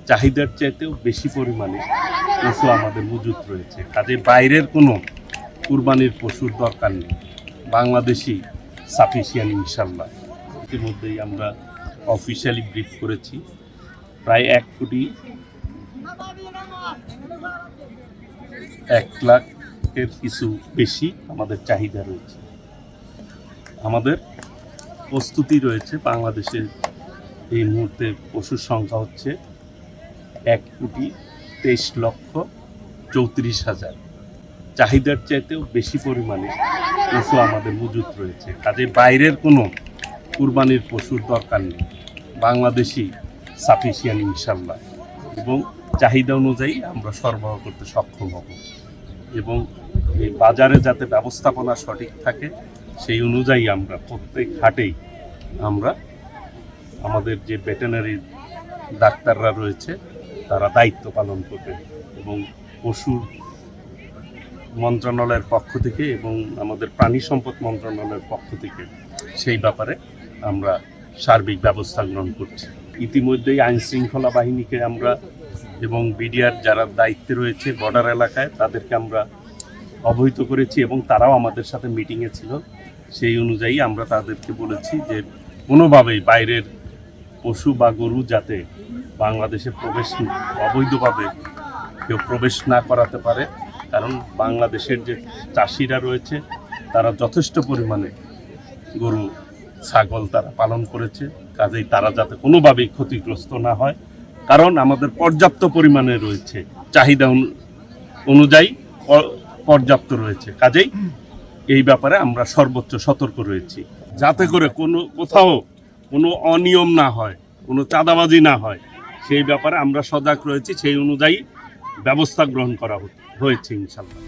চাহিদার চাইতেও বেশি পরিমাণে পশু আমাদের মজুত রয়েছে। কাজে বাইরের কোনো কুরবানির পশুর দরকার নেই, বাংলাদেশি সাফিসিয়েন্ট ইনশাল্লাহ। ইতিমধ্যেই আমরা অফিসিয়ালি ব্রিফ করেছি, প্রায় 1,00,000 কিছু বেশি আমাদের চাহিদা রয়েছে। আমাদের প্রস্তুতি রয়েছে, বাংলাদেশের এই মুহূর্তে পশুর সংখ্যা হচ্ছে 1,23,34,000। চাহিদার চাইতেও বেশি পরিমাণে পশু আমাদের মজুত রয়েছে। কাজে বাইরের কোনো কুরবানির পশুর দরকার নেই, বাংলাদেশি সাফিসিয়েন্ট ইনশাল্লাহ। এবং চাহিদা অনুযায়ী আমরা সরবরাহ করতে সক্ষম হব এবং এই বাজারে যাতে ব্যবস্থাপনা সঠিক থাকে সেই অনুযায়ী আমরা প্রত্যেক হাটেই আমরা আমাদের যে ভেটেরিনারি ডাক্তাররা রয়েছে তারা দায়িত্ব পালন করবে এবং পশু মন্ত্রণালয়ের পক্ষ থেকে এবং আমাদের প্রাণী সম্পদ মন্ত্রণালয়ের পক্ষ থেকে সেই ব্যাপারে আমরা সার্বিক ব্যবস্থা গ্রহণ করছি। ইতিমধ্যেই আইনশৃঙ্খলা বাহিনীকে আমরা এবং বিডিআর যারা দায়িত্বে রয়েছে বর্ডার এলাকায় তাদেরকে আমরা অবহিত করেছি এবং তারাও আমাদের সাথে মিটিংয়ে ছিল। সেই অনুযায়ী আমরা তাদেরকে বলেছি যে কোনোভাবেই বাইরের পশু বা গরু যাতে বাংলাদেশে অবৈধভাবে কেউ প্রবেশ না করাতে পারে, কারণ বাংলাদেশের যে চাষিরা রয়েছে তারা যথেষ্ট পরিমাণে গরু ছাগল তারা পালন করেছে। কাজেই তারা যাতে কোনোভাবেই ক্ষতিগ্রস্ত না হয়, কারণ আমাদের পর্যাপ্ত পরিমাণে রয়েছে, চাহিদা অনুযায়ী পর্যাপ্ত রয়েছে। কাজেই এই ব্যাপারে আমরা সর্বোচ্চ সতর্ক রয়েছি যাতে করে কোথাও কোনো অনিয়ম না হয়, কোনো চাঁদাবাজি না হয়, সেই ব্যাপারে আমরা সজাগ রয়েছি। সেই অনুযায়ী ব্যবস্থা গ্রহণ করা হয়েছে ইনশাল্লাহ।